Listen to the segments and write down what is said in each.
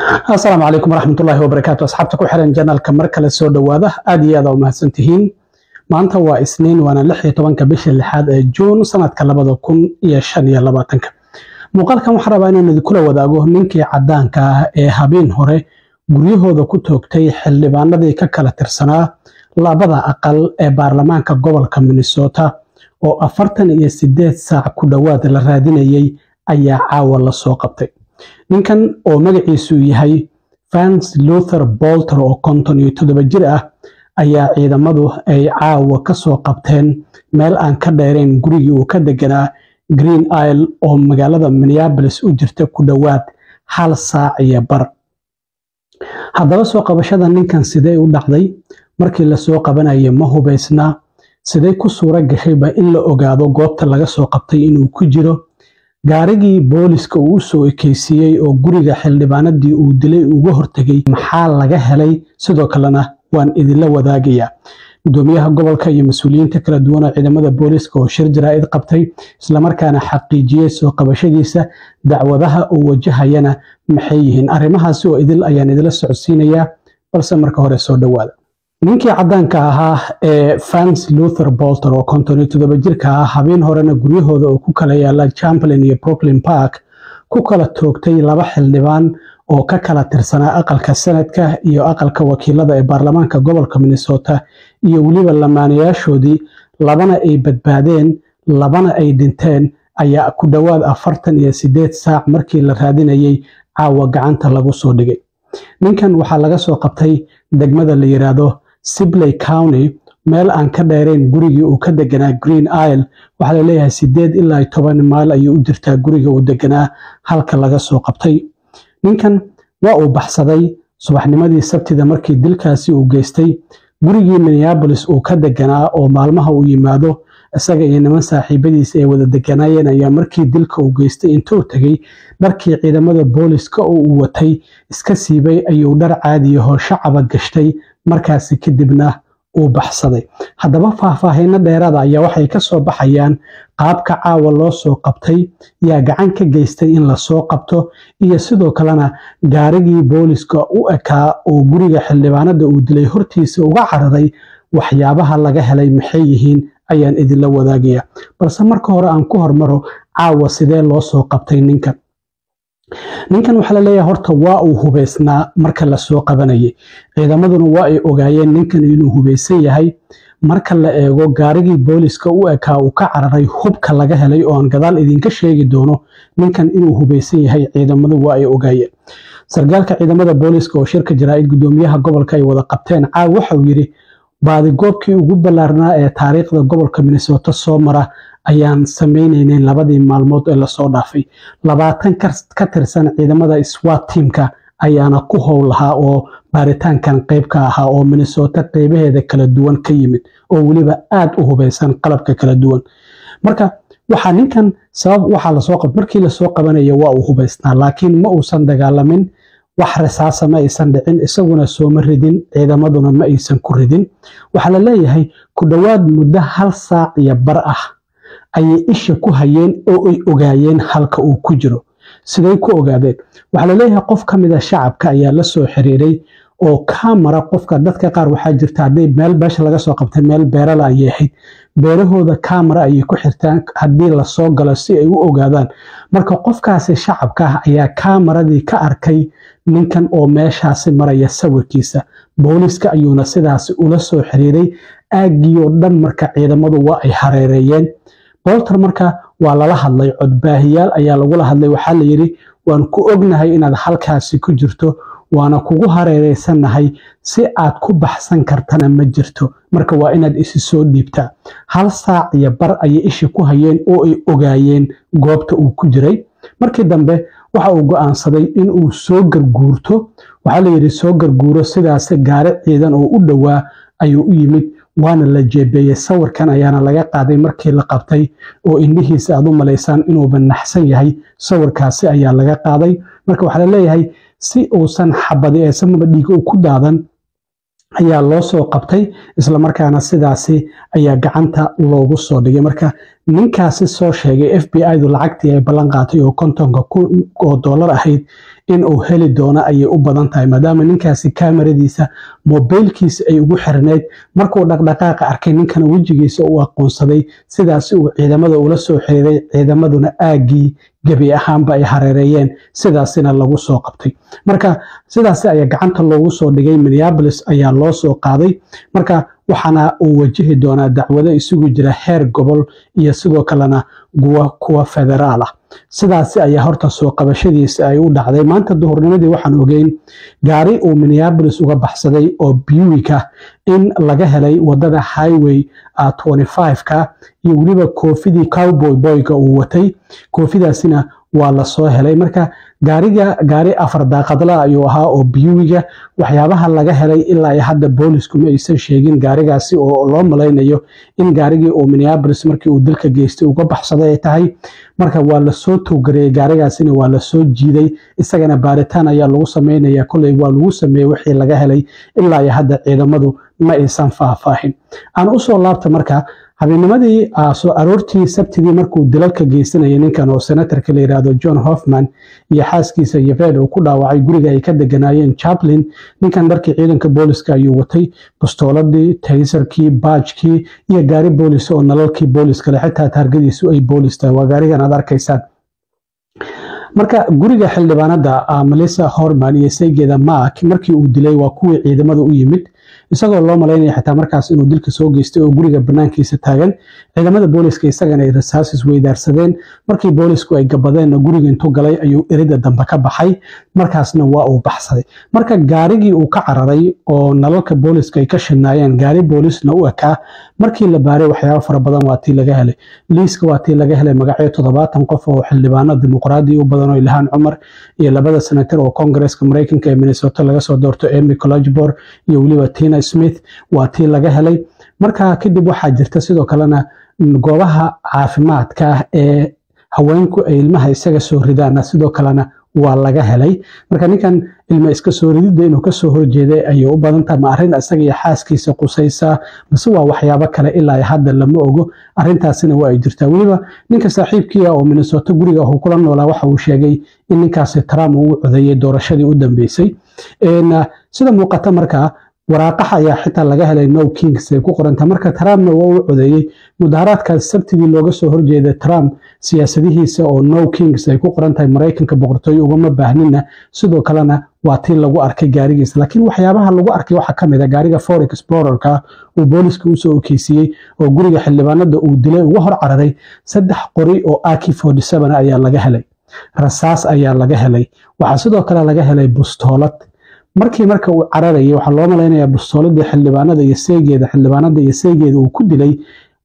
السلام عليكم ورحمة الله وبركاته. أصحابتك وحرين جنال كمركة للسودة واضح آدي هذا وما سنتهين ما أنت وإسنين وأنا لحية طبعا كبش اللي حاد جون سنة كلابة كون يشان يلا باتنك مقال كم حربان إن كل وذاقه منك عدان كهابين هوري قريه ذا كتوكتي حل بان ذي ككلا ترسنا لا بضع أقل برلمان كقبل كمنسوتا أو أفرتن يستديت ساعة كدوات الرادين يي أي عاول السوقبتي ninkan oo magaciisu yahay Vance Luther Bolter oo 57 jir ah ayaa ciidamadu ay caawa ka soo qabteen meel aan ka dheerayn gurigii uu ka deganaa Green Isle oo magaalada Minneapolis u jirta ku dhawaad hal saac iyo bar. Haddaba soo qabashada ninkan sidee u dhacday markii la soo qabanayay ma hubaysna sidee ku suura gashay ba in la ogaado goobta laga soo qabtay inuu ku jiro gaarigii booliska uu soo ekeysiyay oo guriga xildhibaanadii uu dilay uga hortagay maxaa laga helay sidoo kalena waan idinla wadaagayaa gudoomiyaha gobolka iyo mas'uuliyiinta kala duwan ee ciidamada booliska oo shir jaraa'id qabtay isla markaana xaqiijiyay soo qabashadiisa dacwadaha uu wajahayana maxay yihiin arrimahaas oo idil ayaan idila socodsiinayaa balse marka hore soo dhawaada ninkii cadaanka ahaa ee Vance Luther Bolter oo 57 jirka ah habeen horena guryahooda oo ku kala yaala Champlain iyo Brooklyn Park ku kala toogtay laba xildhibaan oo ka kala tirsanaa aqalka sanadka iyo aqalka wakiilada ee baarlamaanka gobolka Minnesota iyo waliba lamaanayaashoodii labana ay badbaadeen labana ay dhinteen ayaa ku dhawaad 48 saac markii la raadinayay caawa gacanta lagu soo dhigay ninkan waxaa laga soo qabtay degmada la yiraahdo Sibley County meel aan ka dheerayn gurigii uu ka deganaa Green Isle waxaa la leeyahay 8 ilaa 10 mayl ayuu u jirtaa guriga uu deganaa halka laga soo qabtay ninkan waa uu baxsaday subaxnimadii Sabtida markii dilkaasi uu geystay gurigii Minneapolis uu ka deganaa oo maalmaha uu yimaado isaga iyo niman saaxiibadiisa ay wada deganaayeen ayaa markii dilka uu geystay intuu tagay dharkii ciidamada booliska oo uu watay iska siibay ayuu dhar caadi ah oo shacab gashtay markaasi kadibna uu baxsaday haddaba faahfaahinna dheeraad ayaa waxay ka soo baxayaan qaabka caawa loo soo qabtay yaa gacan ka geystay in la soo qabto iyo sidoo kalena gaarigii booliska u ekaa oo guriga xildhibaanada uu dilay hortiisa uga cararay waxyaabaha laga helay maxay yihiin ayaan idinla wadaagaya balse marka hore aan ku hormaro caawa sidee loo soo qabtay ninkan waxaa la leeyahay horta waa uu hubaysnaa marka la soo qabanayay ciidamaduna waa ay ogaayeen ninkan inuu hubaysan yahay marka la eego gaarigii booliska u ekaa uu ka cararay hubka laga helay oo aan gadaal idinka sheegi doono ninkan inuu hubaysan yahay ciidamadu waa ay ogaayeen sargaalka ciidamada booliska oo shirka jaraa'id gudoomiyaha gobolka ay wada qabteen caawa waxa uu yiri baadi goobkii ugu ballaarnaa ee taariikhda gobolka Minnesota soo mara ayaan sameynaynay labadii maalmood ee la soo dhaafay 20 ka tirsan ciidamada SWAT teamka ayaana ku howl lahaa oo baaritaankan qayb ka ahaa oo Minnesota qaybaheeda kala duwan ka yimid oo waliba aad u hubaysan qalabka kala duwan marka waxa ninkan sabab waxa la soo qabtay markii la soo qabanayo waa uu hubaysnaa laakiin ma uusan dagaalamin wax rasaasa ma aysan dhicin isaguna soo maridin ciidamaduna ma aysan ku ridin waxa la leeyahay ku dhawaad muddo hal saac iyo bar ah ayay isha ku hayeen oo ay ogaayeen halka uu ku jiro sidee ku ogaadeen waxa la leeyahay qof kamid ah shacabka ayaa la soo xiriiray oo kaamara qofka dadka qaar waxa jirta haday meel beesha laga soo qabtay meel beerala ay yahay beerahooda kaamara ay ku xirtaan hadii la soo galo si ay u ogaadaan marka qofkaasi shacabka ayaa kaamaradii ka arkay ninkan oo meeshaasi maraya sawirkiisa booliska ayuuna sidaas ula soo xiriiray aagiyo dhan marka ciidamadu waa ay hareereeyeen Bolter marka waa lala hadlay codbaahiyaal ayaa lagu la hadlay waxa la yiri waan ku ognahay inaad halkaasi ku jirto waana kugu hareereysanahay si aad ku baxsan kartana ma jirto marka waa inaad isi soo dhiibtaa hal saac iyo bar ay ishi ku hayeen oo ay ogaayeen goobta uu ku jiray markii dambe waxa uu go'aansaday in uu soo garguurto waxa la yiri soo garguuro sidaas gaari ciidan oo u dhawaa ayuu u yimid waana la jeebeeyay sawirkan ayaana laga qaaday markii la qabtay oo indhihiisa aad u maleysaan inuu banaxsan yahay sawirkaasi ayaa laga qaaday marka waxa la leeyahay si uusan xabadi ee samaba dhiig ku daadan ayaa loo soo qabtay isla markaana sidaasi ayaa gacanta loogu soo dhigay marka ninkaasi soo sheegay FBI du lacagtii ay ballan qaatay oo $50,000 ahayd in uu heli doono ayay u badan tahay maadaama ninkaasi kaamaradiisa mobilkiisa ay ugu xirneyd markuu dhaqdhaqaaqa arkay ninkana wejigiisa uu aqoonsaday sidaasi uu ciidamada ula soo xiriiray ciidamaduna aagii gebi ahaanba ay hareereeyeen sidaasina lagu soo qabtay marka sidaasi ayaa gacanta loogu soo dhigay Minneapolis ayaa loo soo qaaday marka waxaana uu wajihi doonaa dacwado isugu jira heer gobol iyo sidoo kalena kuwa federaal ah sidaasi ayaa horta soo qabashadiisa ay u dhacday maanta duhurnimadii waxaan ogeyn gaari uu Minneapolis uga baxsaday oo Buick ah in laga helay wadada highway 25ka iyo waliba koofidii cowboy boyga uu watay koofidaasina waa la soo helay marka gaari afar daaqadla ayuu ahaa oo Buick waxyaabaha laga helay ilaa hadda boolisku ma aysan sheegin gaarigaasi oo loo malaynayo in gaarigii oo Minneapolis markii uu dilka geystay uga baxsaday ay tahay marka waa la soo toogareeyay gaarigaasina waa la soo jiiday isagana baaritaan ayaa lagu sameynaya kulay waa lagu sameeyay wixii laga helay ilaa hadda ciidamadu ma aysan faahfaahin aan u soo laabta marka habeennimadii soo aroortii sabtidii markuu dilalka geysanayay ninkan oo senatorka la yiraahdo John Hoffman iyo xaaskiisa Yvette oo ku dhaawacay guriga ay ka deganaayeen Chaplin ninkan dharkii ciidanka booliska ayuu watay bastooladii taserkii badgekii iyo gaari boolis oo nalalkii booliska la xitaa taargadiisu ay boolista waa gaarigan aad arkaysaan marka guriga xildhibaanada Melissa Horman iyo saygeeda Mark markii uu dilay waa kuwii ciidamada u yimid isagoo loo maleynaya xitaa markaas inuu dilka soo geystay oo guriga banaankiisa taagan ciidamada booliska isagana ay rasaas weydaarsadeen markii boolisku ay gabadeen guriga intuu galay ayuu erida dambe ka baxay markaasna waa uu baxsaday marka gaarigii uu ka cararay oo nalalka booliska ay ka shinaayeen gaari boolisna u ekaa markii la baaray waxyaabo fara badan waa tii laga helay liiska waa tii laga helay magacyo 70 qof oo xildhibaano dimuqraadi u badan oo Ilhan Umar iyo labada senator oo Congress-ka Mareykanka ee Minnesota laga soo doorto Amy Klobuchar iyo waliba Tina Smith waa tii laga helay marka kadib waxaa jirta sidoo kalena goobaha caafimaadka ee haweenku ay ilmaha isaga soo ridaan sidoo kalena waa laga helay marka ninkan ilma iska soo ridida inuu ka soo horjeeday ayuu u badan tahay arrin asaga iyo xaaskiisa qusaysa bas waa waxyaabo kale ilaa hadda lama ogo arrintaasina waa ay jirtaa waliba ninka saaxiibkii oo Minnesota guriga uu kula noolaa waxa uu sheegay in ninkaasi Trump uu codeeyay doorashadii u dambeysay sida muuqata marka waraaqaha ayaa xitaa laga helay No Kings ay ku qoranta marka Trumpna waa uu codeeyay mudaharaadkaas sabtidii looga soo horjeeday Trump siyaasadihiisa oo No Kings ay ku qorantahay Mareykanka boqortooy ugama baahnina sidoo kalena waa tii lagu arkay gaarigiisa laakiin waxyaabaha lagu arkay waxa kamid ah gaariga Ford Explorer-ka uu booliska u soo okeysiyay oo guriga xildhibaanada uu dilay uga hor cararay 3 qori oo AK-47 ayaa laga helay rasaas ayaa laga helay waxa sidoo kale laga helay bustoolad markii uu cararayay waxa loo maleynayaa bustooladii xildhibaanada iyo seegeeda uu ku dilay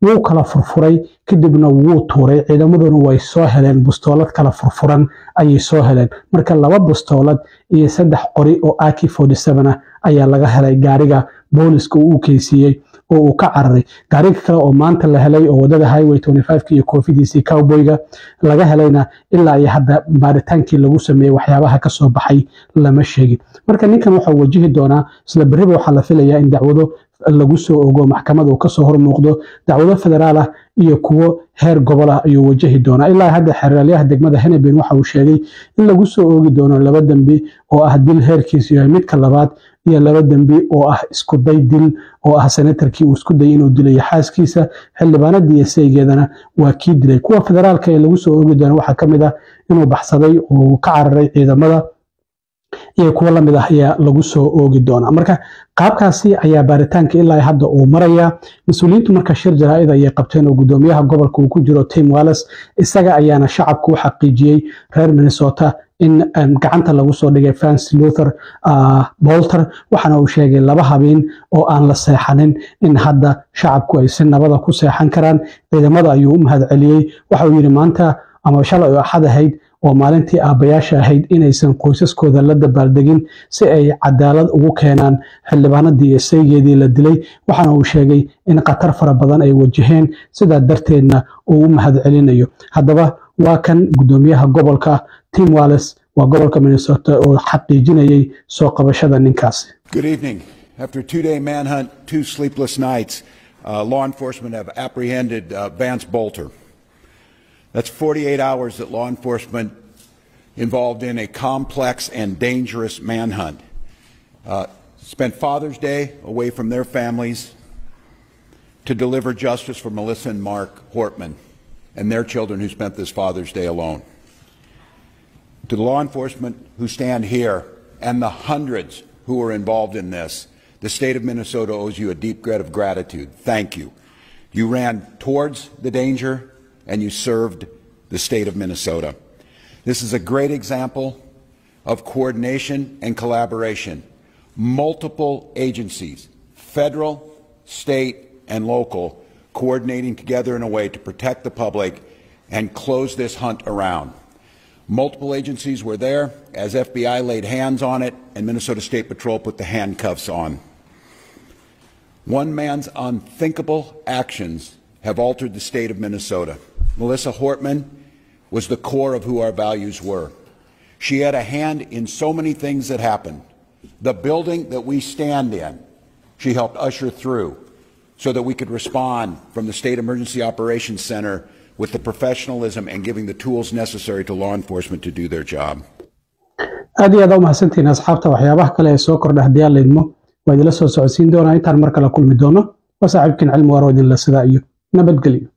wuu kala furfuray kadibna wuu tuuray ciidamaduna way soo heleen bustoolad kala furfuran ayay soo heleen marka 2 bustoolad iyo 3 qori oo AK-47 ayaa laga helay gaariga booliska uu keysiyay oo uu ka cararay gaariga kale oo maanta la helay oo wadada highway 25 iyo koofidiisii cowboyga laga helayna ilaa iyo hadda baaritaankii lagu sameeyay waxyaabaha ka soo baxay lama sheegin marka ninkan waxa uu wajihi doonaa isla bariba waxa la filayaa in dacwado lagu soo ogo maxkamada uu ka soo hormuuqdo dacwado federaal ah iyo kuwo heer gobol ah ayuu wajihi doonaa ilaa hadda xeraalyaha degmada Hennepin waxa uu sheegay in lagu soo oogi doono 2 dambi oo ah dil heerkiisu yahay midka labaad iyo 2 dambi oo ah isku day dil oo ah senatorkii uu isku day inuu dilay xaaskiisa xildhibaanadii iyo saygeedana waa kii dilay kuwa federaalka ee lagu soo oogi doono waxa kamid ah inuu baxsaday oo ka cararay ciidamada iyo kuwa lamid ah ayaa lagu soo oogi doonaa marka qaabkaasi ayaa baaritaanka ilaa hadda uu maraya mas'uuliyiintu marka shir jaraa'id ay qabteen oo gudoomiyaha gobolka uu ku jiro Tim Walz isaga ayaana shacabku u xaqiijiyay reer Minnesota in gacanta lagu soo dhigay Vance Luther Bolter waxaana uu sheegay 2 habeen oo aan la seexanin in hadda shacabku ay si nabada ku seexan karaan ciidamada ayuu u mahad celiyay waxa uu yiri maanta ama shalay oo axad ahayd oo maalintii aabayaasha ahayd inaysan qoysaskooda la dabaaldegin si ay cadaalad ugu keenaan xildhibaanadii iyo saygeedii la dilay waxaana uu sheegay in qatar fara badan ay wajaheen sidaa darteedna uu u mahad celinayo haddaba waa kan gudoomiyaha gobolka Tim Walz waa gobolka Minnesota oo xaqiijinayay soo qabashada ninkaasi. Good evening. After a 2-day manhunt, 2 sleepless nights, law enforcement have apprehended Vance Bolter. That's 48 hours that law enforcement involved in a complex and dangerous manhunt. Spent Father's Day away from their families to deliver justice for Melissa and Mark Hortman and their children who spent this Father's Day alone. To the law enforcement who stand here and the hundreds who are involved in this, the state of Minnesota owes you a deep debt of gratitude. Thank you. You ran towards the danger and you served the state of Minnesota. This is a great example of coordination and collaboration. Multiple agencies, federal, state, and local, coordinating together in a way to protect the public and close this hunt around. Multiple agencies were there as FBI laid hands on it and Minnesota State Patrol put the handcuffs on. One man's unthinkable actions have altered the state of Minnesota. Melissa Hortman was the core of who our values were. She had a hand in so many things that happened. The building that we stand in, she helped usher through so that we could respond from the State Emergency Operations Center with the professionalism and giving the tools necessary to law enforcement to do their job. aad iyo aad u mahadsantihiin asxaabta waxyaabaha kale ee soo kordha haddii aan leedmo waa idila soo socodsiin doonaa intaan mar kale kulmi doono waa saaxiibkiin cilmi waaro idinla sidaa iyo nabadgelyo.